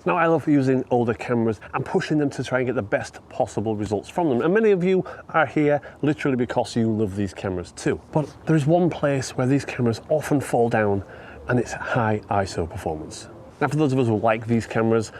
Now, I love using older cameras and pushing them to try and get the best possible results from them. And many of you are here literally because you love these cameras too. But there is one place where these cameras often fall down, and it's high ISO performance. Now, for those of us who like these cameras,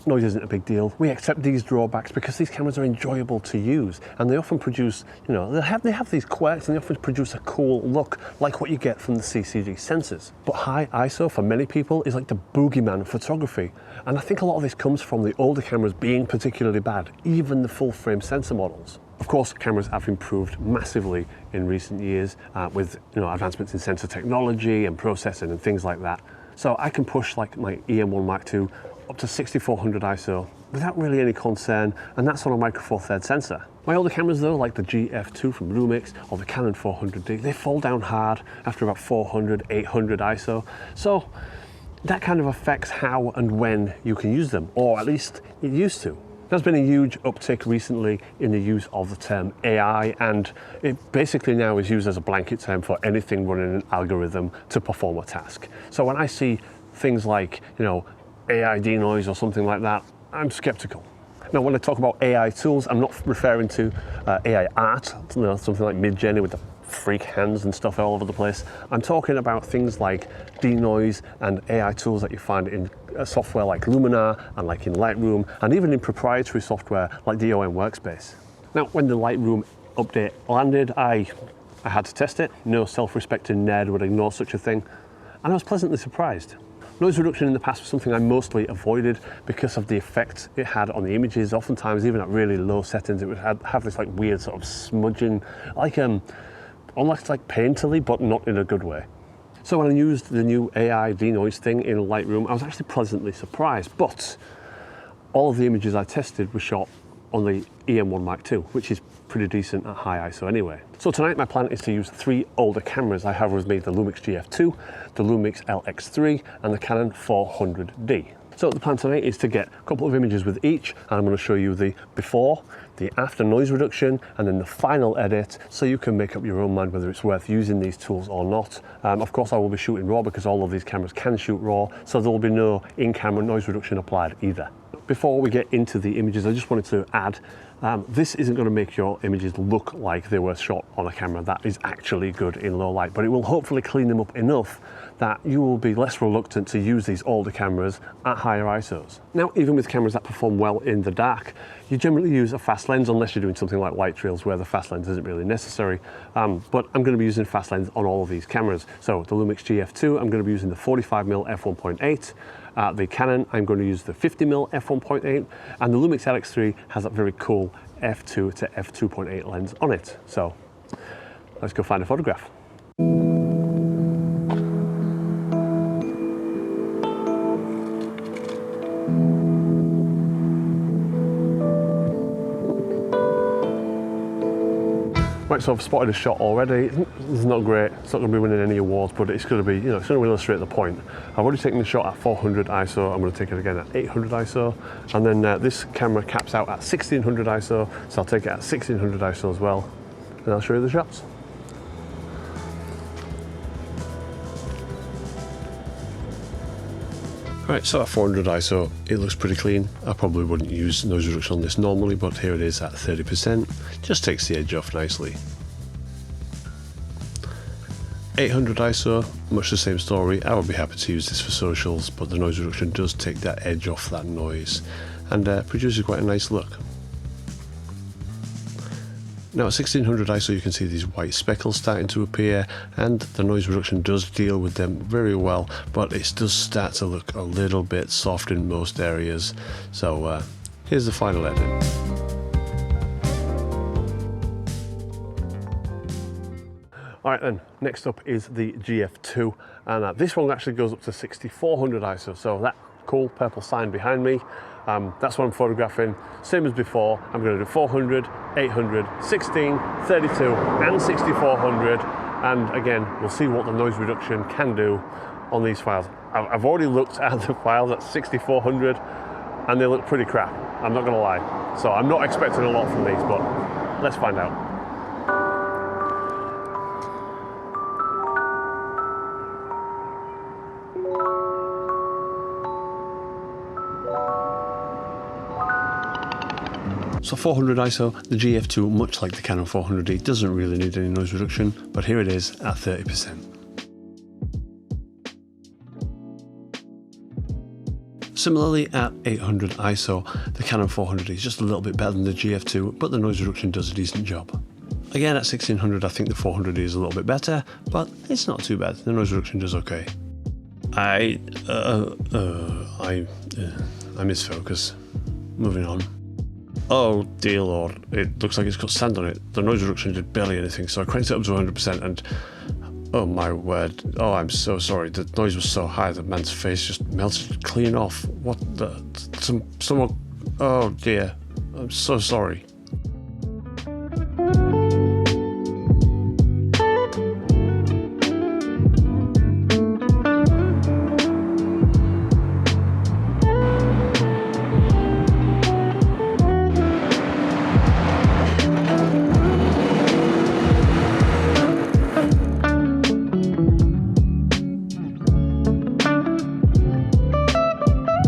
noise isn't a big deal. We accept these drawbacks because these cameras are enjoyable to use, and they often produce, they have these quirks, and they often produce a cool look like what you get from the CCD sensors. But high ISO for many people is like the boogeyman of photography, and I think a lot of this comes from the older cameras being particularly bad, even the full frame sensor models. Of course, cameras have improved massively in recent years with advancements in sensor technology and processing and things like that. So I can push like my EM1 Mark II up to 6400 ISO without really any concern, and that's on a Micro Four Thirds sensor. My older cameras though, like the GF2 from Lumix or the Canon 400D, they fall down hard after about 400, 800 ISO. So that kind of affects how and when you can use them, or at least it used to. There's been a huge uptick recently in the use of the term AI, and it basically now is used as a blanket term for anything running an algorithm to perform a task. So when I see things like, AI denoise or something like that, I'm skeptical. Now, when I talk about AI tools, I'm not referring to AI art, something like Midjourney with the freak hands and stuff all over the place. I'm talking about things like denoise and AI tools that you find in software like Luminar and like in Lightroom, and even in proprietary software like the OM Workspace. Now, when the Lightroom update landed, I had to test it. No self-respecting nerd would ignore such a thing, and I was pleasantly surprised. Noise reduction in the past was something I mostly avoided because of the effect it had on the images. Oftentimes, even at really low settings, it would have this like weird sort of smudging, almost like painterly, but not in a good way. So when I used the new AI denoise thing in Lightroom, I was actually pleasantly surprised, but all of the images I tested were shot on the EM1 Mark II, which is pretty decent at high ISO anyway. So tonight my plan is to use 3 older cameras I have with me: the Lumix GF2, the Lumix LX3, and the Canon 400D. So the plan tonight is to get a couple of images with each, and I'm going to show you the before, the after noise reduction, and then the final edit, so you can make up your own mind whether it's worth using these tools or not. Of course, I will be shooting RAW because all of these cameras can shoot RAW, so there will be no in-camera noise reduction applied either. Before we get into the images, I just wanted to add, this isn't going to make your images look like they were shot on a camera that is actually good in low light, but it will hopefully clean them up enough that you will be less reluctant to use these older cameras at higher ISOs. Now, even with cameras that perform well in the dark, you generally use a fast lens unless you're doing something like light trails where the fast lens isn't really necessary. But I'm going to be using fast lens on all of these cameras. So the Lumix GF2, I'm going to be using the 45mm f1.8. The Canon, I'm going to use the 50mm f1.8, and the Lumix LX3 has that very cool f2 to f2.8 lens on it. So let's go find a photograph. Right, so I've spotted a shot already. It's not great, it's not going to be winning any awards, but it's going to be, it's going to illustrate the point. I've already taken the shot at 400 ISO, I'm going to take it again at 800 ISO, and then this camera caps out at 1600 ISO, so I'll take it at 1600 ISO as well, and I'll show you the shots. Right, so at 400 ISO, it looks pretty clean. I probably wouldn't use noise reduction on this normally, but here it is at 30%. Just takes the edge off nicely. 800 ISO, much the same story. I would be happy to use this for socials, but the noise reduction does take that edge off that noise and produces quite a nice look. Now at 1600 ISO you can see these white speckles starting to appear, and the noise reduction does deal with them very well, but it does start to look a little bit soft in most areas. So here's the final edit. Alright then, next up is the GF2, and this one actually goes up to 6400 ISO, so that cool purple sign behind me, that's what I'm photographing. Same as before, I'm going to do 400, 800, 16, 32 and 6400, and again we'll see what the noise reduction can do on these files. I've already looked at the files at 6400 and they look pretty crap, I'm not going to lie. So I'm not expecting a lot from these, but let's find out. So 400 ISO, the GF2, much like the Canon 400D, doesn't really need any noise reduction, but here it is at 30%. Similarly, at 800 ISO, the Canon 400D is just a little bit better than the GF2, but the noise reduction does a decent job. Again, at 1600, I think the 400D is a little bit better, but it's not too bad. The noise reduction does okay. I miss focus. Moving on. Oh dear lord, it looks like it's got sand on it. The noise reduction did barely anything, so I cranked it up to 100% and oh my word. Oh, I'm so sorry. The noise was so high that man's face just melted clean off. What the? Someone. Oh dear. I'm so sorry.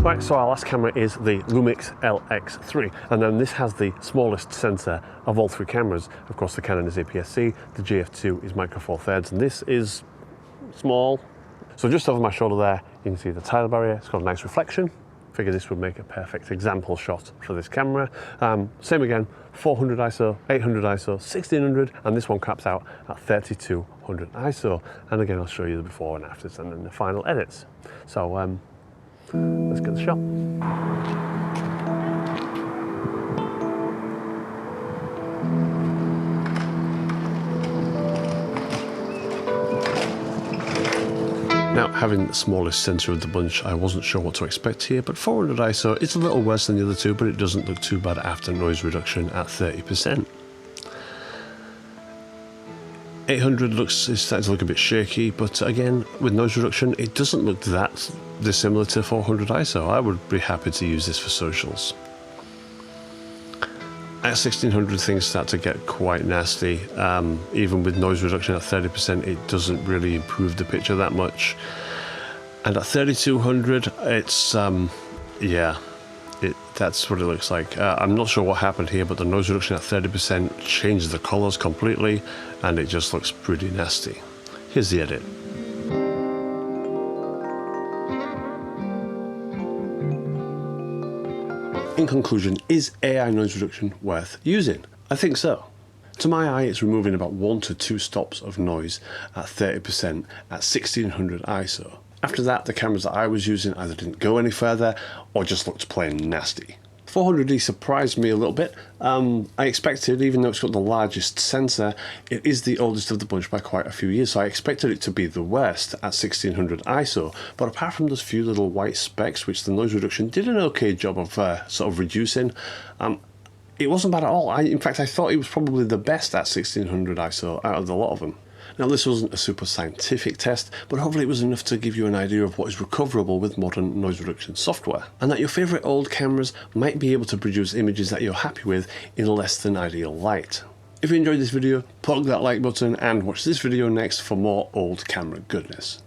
Right, so our last camera is the Lumix LX3, and then this has the smallest sensor of all three cameras. Of course, the Canon is APS-C, the GF2 is Micro Four Thirds, and this is small. So just over my shoulder there, you can see the tidal barrier. It's got a nice reflection. Figure this would make a perfect example shot for this camera. Same again, 400 ISO, 800 ISO, 1600, and this one caps out at 3200 ISO. And again, I'll show you the before and afters and then the final edits. So let's get the shot. Now, having the smallest sensor of the bunch, I wasn't sure what to expect here, but 400 ISO, it's a little worse than the other two, but it doesn't look too bad after noise reduction at 30%. 800 is starting to look a bit shaky, but again, with noise reduction, it doesn't look that dissimilar to 400 ISO. I would be happy to use this for socials. At 1600, things start to get quite nasty. Even with noise reduction at 30%, it doesn't really improve the picture that much. And at 3200, it's, yeah. That's what it looks like. I'm not sure what happened here, but the noise reduction at 30% changed the colors completely, and it just looks pretty nasty. Here's the edit. In conclusion, is AI noise reduction worth using? I think so. To my eye, it's removing about 1 to 2 stops of noise at 30% at 1600 ISO. After that, the cameras that I was using either didn't go any further or just looked plain nasty. 400D surprised me a little bit. I expected, even though it's got the largest sensor, it is the oldest of the bunch by quite a few years, so I expected it to be the worst at 1600 ISO. But apart from those few little white specks, which the noise reduction did an okay job of sort of reducing, it wasn't bad at all. In fact, I thought it was probably the best at 1600 ISO out of the lot of them. Now, this wasn't a super scientific test, but hopefully it was enough to give you an idea of what is recoverable with modern noise reduction software, and that your favourite old cameras might be able to produce images that you're happy with in less than ideal light. If you enjoyed this video, poke that like button and watch this video next for more old camera goodness.